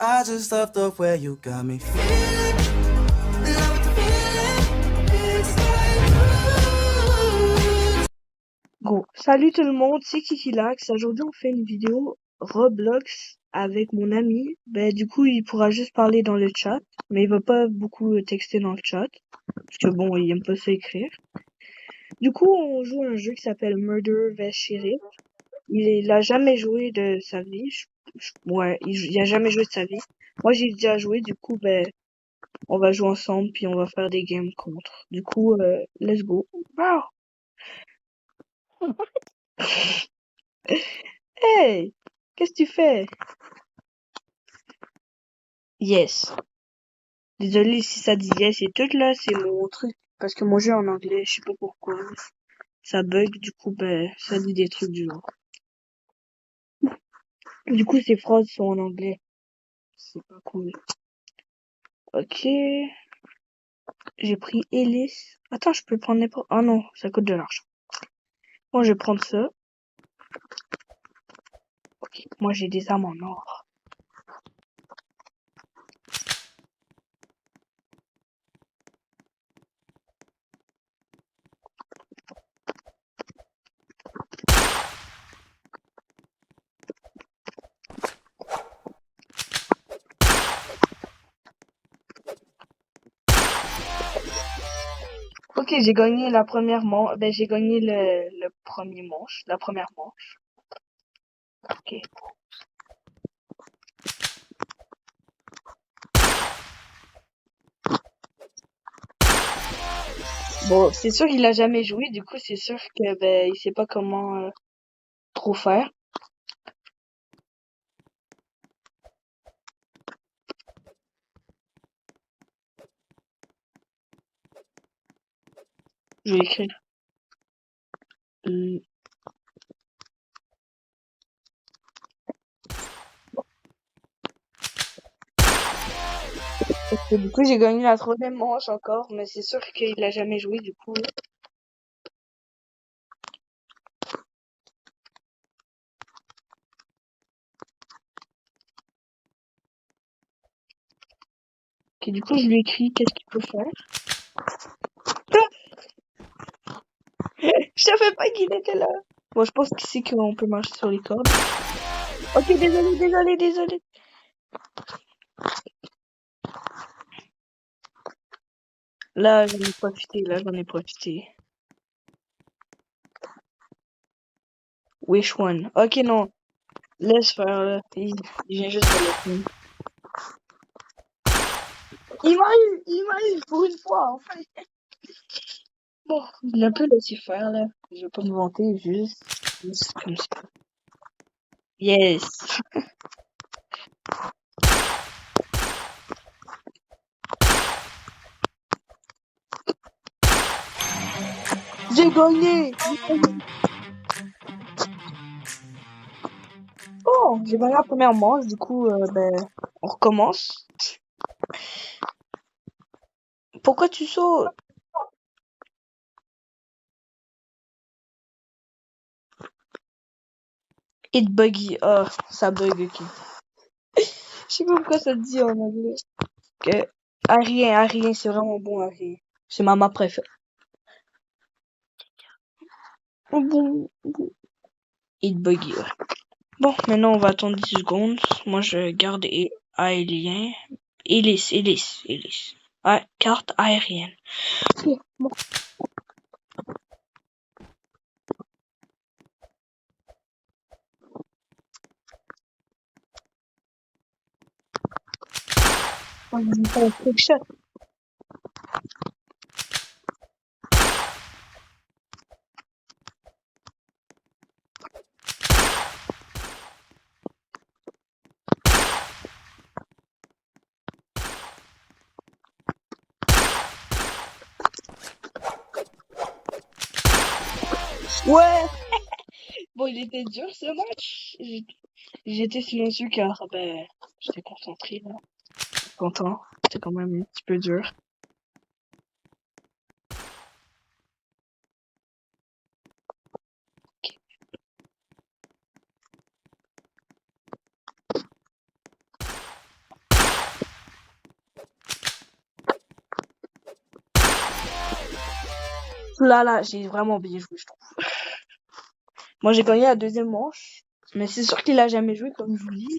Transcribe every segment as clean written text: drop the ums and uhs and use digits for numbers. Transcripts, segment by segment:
I just love the way you got me feeling. Love the feeling. It's like Go. Salut tout le monde, c'est Kikilax. Aujourd'hui, on fait une vidéo Roblox avec mon ami. Du coup, il pourra juste parler dans le chat, mais il va pas beaucoup texter dans le chat. Parce que bon, il aime pas ça écrire. Du coup, on joue à un jeu qui s'appelle Murder vs Sheriff. Il a jamais joué de sa vie. Ouais, il a jamais joué de sa vie. Moi, j'ai déjà joué, du coup, on va jouer ensemble, puis on va faire des games contre. Du coup, let's go. Wow! Hey! Qu'est-ce que tu fais? Yes. Désolé si ça dit yes et tout là, c'est mon truc. Parce que mon jeu est en anglais, je sais pas pourquoi. Ça bug, du coup, ça dit des trucs du genre. Du coup, ces phrases sont en anglais. C'est pas cool. Ok. J'ai pris Ellis. Attends, je peux prendre n'importe... Ah non, ça coûte de l'argent. Moi, je vais prendre ça. Ok. Moi, j'ai des armes en or. Ok, j'ai gagné la première manche. J'ai gagné le premier manche. La première manche. Ok. Bon, c'est sûr il a jamais joué, du coup c'est sûr que il sait pas comment trop faire. Je vais écrire. Et du coup j'ai gagné la troisième manche encore, mais c'est sûr qu'il a jamais joué du coup. Ok, du coup je lui écris qu'est-ce qu'il peut faire. Je savais pas qu'il était là. Bon, je pense qu'il sait qu'on peut marcher sur les cordes. Ok, désolé. Là, j'en ai profité. Which one? Ok, non. Laisse faire, là. Il vient juste de le. Il m'a eu pour une fois, enfin. Bon, il a un peu laissé faire, là. Je vais pas me vanter, juste comme ça. Yes. J'ai gagné! Oh, j'ai gagné la première manche, du coup, on recommence. Pourquoi tu sautes? It buggy. Oh, ça bug, ok. Je sais pas pourquoi ça te dit en anglais. Que, à rien, c'est vraiment bon à rien. C'est ma map préférée. Oh, bon. It buggy, ouais. Bon, maintenant on va attendre 10 secondes. Moi je garde aérien. Hélice. Ouais, carte aérienne. Ok, bon. On va faire un trick shot. Ouais! Bon, il était dur ce match. J'étais silencieux car j'étais concentré là. Content. C'était quand même un petit peu dur. Là, j'ai vraiment bien joué, je trouve. Moi, j'ai gagné la deuxième manche. Mais c'est sûr qu'il a jamais joué, comme je vous dis.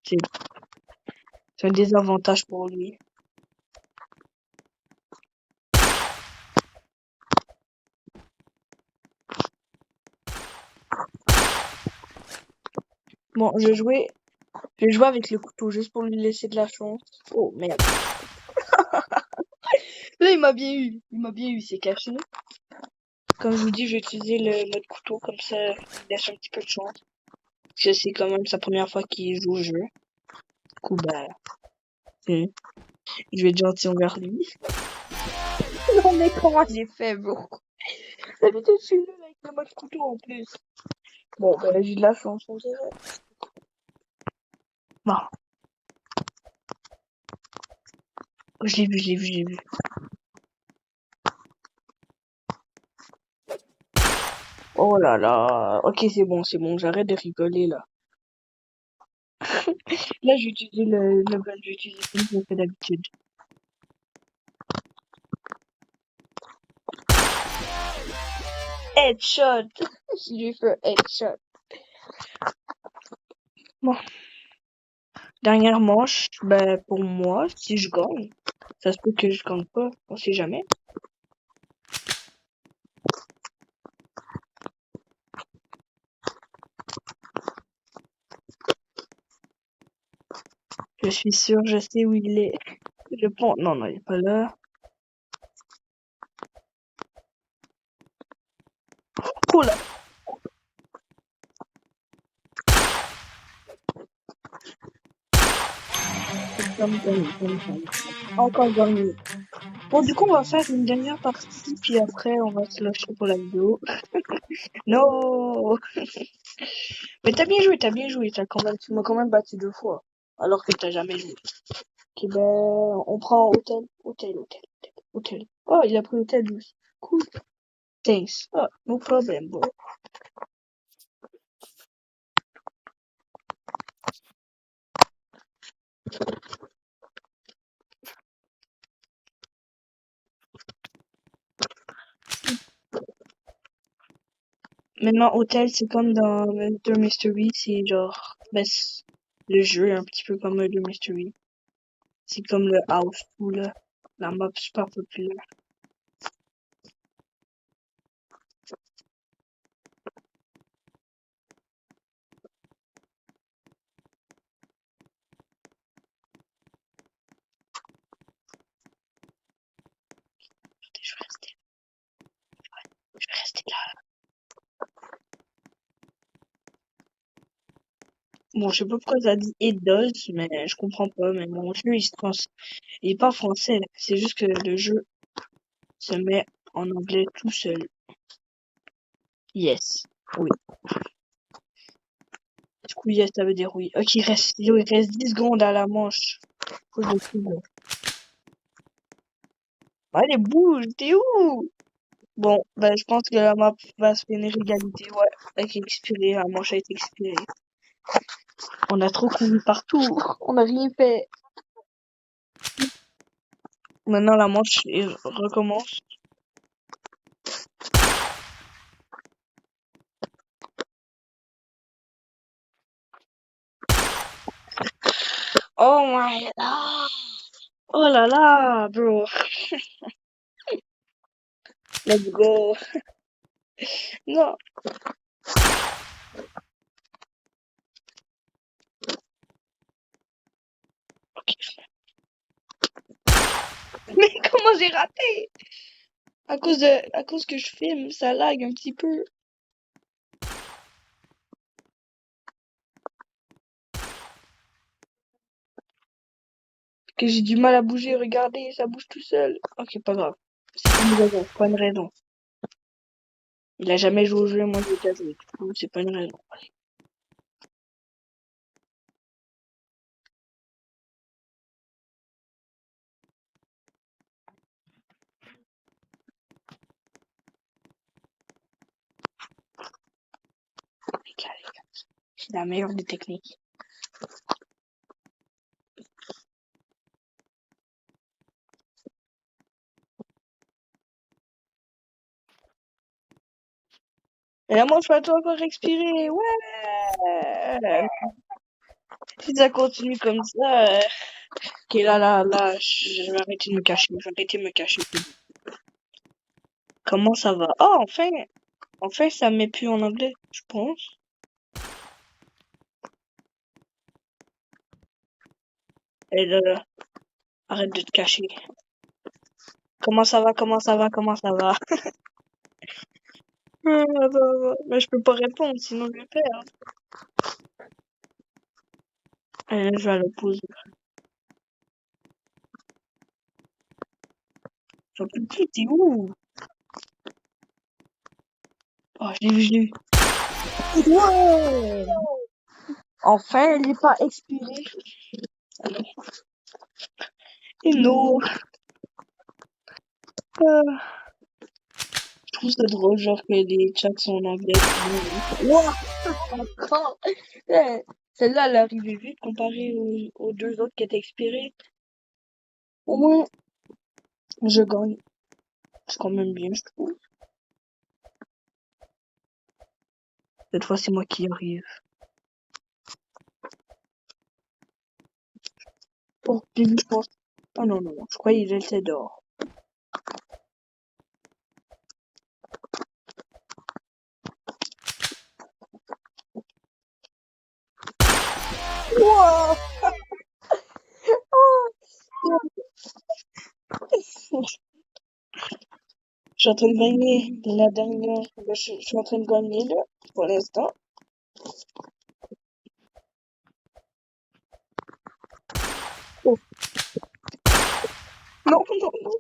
C'est c'est un désavantage pour lui. Bon, je vais jouer avec le couteau juste pour lui laisser de la chance. Oh, merde. Là, il m'a bien eu. Il m'a bien eu, c'est caché. Comme je vous dis, je vais utiliser le mode couteau, comme ça, il laisse un petit peu de chance. Parce que c'est quand même sa première fois qu'il joue au jeu. Du coup, bah, je vais être gentil envers lui. Non, mais comment j'ai fait, bro? D'habitude, je suis nul avec le mode couteau en plus. Bon, bah, j'ai de la chance, on dirait. Bon, je l'ai vu, je l'ai vu, je l'ai vu. Oh là là. Ok, c'est bon, j'arrête de rigoler, là. Là, j'ai utilisé le gun, j'ai utilisé comme je le fais d'habitude. Headshot! Je lui ai fait un headshot. Bon, dernière manche, ben, pour moi, si je gagne, ça se peut que je gagne pas, on sait jamais. Je suis sûr, je sais où il est. Je pense, non, non, il est pas là. Cool. Encore gagné. Bon, du coup, on va faire une dernière partie, puis après, on va se lâcher pour la vidéo. Non! Mais t'as bien joué, t'as bien joué. Tu m'as quand même battu 2 fois. Alors que t'as jamais joué. Ok, ben, on prend hôtel. Oh, il a pris hôtel aussi. Cool. Thanks. Oh, no problem, bro. Maintenant, hôtel, c'est comme dans Murder Mystery, c'est genre, ben, le jeu est un petit peu comme Murder Mystery. C'est comme le house tout là. La map super populaire. Je vais rester, je vais rester là. Bon, je sais pas pourquoi ça dit it does, mais je comprends pas, mais mon jeu, il est pas français, là. C'est juste que le jeu se met en anglais tout seul. Yes. Oui. Du coup, yes, ça veut dire oui. Ok, il reste 10 secondes à la manche. Faut que je le trouve. Allez, bouge, t'es où? Bon, ben, je pense que la map va se finir égalité, ouais. Avec expiré, la manche a été expirée. On a trop couru partout. On n'a rien fait. Maintenant, la manche recommence. Oh my god. Oh là là, bro. Let's go. Non. Ok. Mais comment j'ai raté? À cause que je filme, ça lag un petit peu. Que j'ai du mal à bouger, regardez, ça bouge tout seul. Ok, pas grave. C'est pas une raison, c'est pas une raison. Il a jamais joué au jeu, moi j'ai déjà joué. Du coup, c'est pas une raison. Les gars, c'est la meilleure des techniques. Et là, moi, je peux encore respirer. Ouais! Si ça continue comme ça, ok, là, je vais arrêter de me cacher. Je vais arrêter de me cacher. Comment ça va? Oh, enfin, ça met plus en anglais, je pense. Et là, arrête de te cacher. Comment ça va? Comment ça va? Comment ça va? Mais je peux pas répondre, sinon je vais perdre. Et là, je vais le poser. J'en peux plus, t'es où? Oh, je l'ai vu. Ouais! Enfin, elle n'est pas expirée. Et non. Je trouve ça drôle, genre que les chats sont en anglais. Wow, encore. Celle-là, elle est arrivée vite comparée aux deux autres qui étaient expirées. Au moins, je gagne. C'est quand même bien, je trouve. Cette fois, c'est moi qui arrive. Pour début, je pense. Oh non, non, je croyais qu'il était dehors. Wow! Je suis en train de gagner la dernière. Je suis en train de gagner là, pour l'instant. Oh. Non, non, non.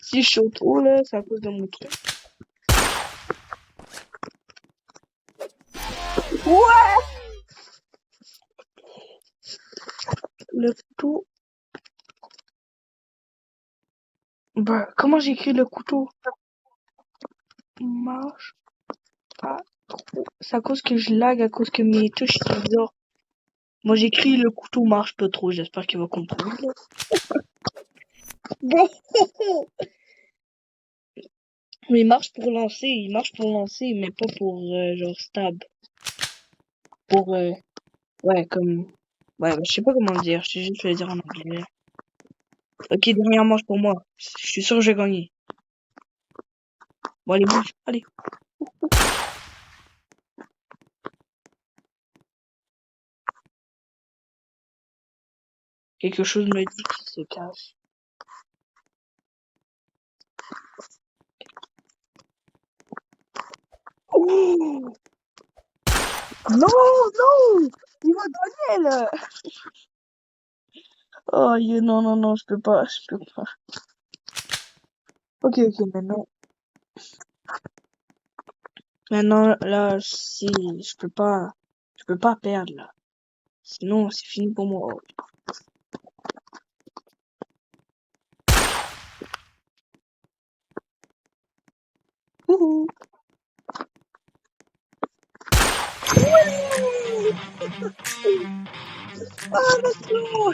Si je saute haut là, c'est à cause de mon truc. Ouais! Le couteau. Bah, comment j'écris le couteau? Marche pas trop. C'est à cause que je lag, à cause que mes touches sont bizarres. Moi j'écris le couteau marche pas trop, j'espère qu'il va comprendre. Bon. Mais il marche pour lancer, mais pas pour genre stab. Pour ouais comme ouais, je sais pas comment le dire, je sais juste le dire en anglais. Ok, dernière manche pour moi. Je suis sûr que j'ai gagné. Bon allez, bouge, allez. Quelque chose me dit qu'il se cache. Ouh! Non, non! Il va gagner là! Oh non, non, non, je peux pas, je peux pas. Ok, maintenant. Maintenant, là, si, je peux pas perdre là. Sinon, c'est fini pour moi. Ouhou. Ah, let's go!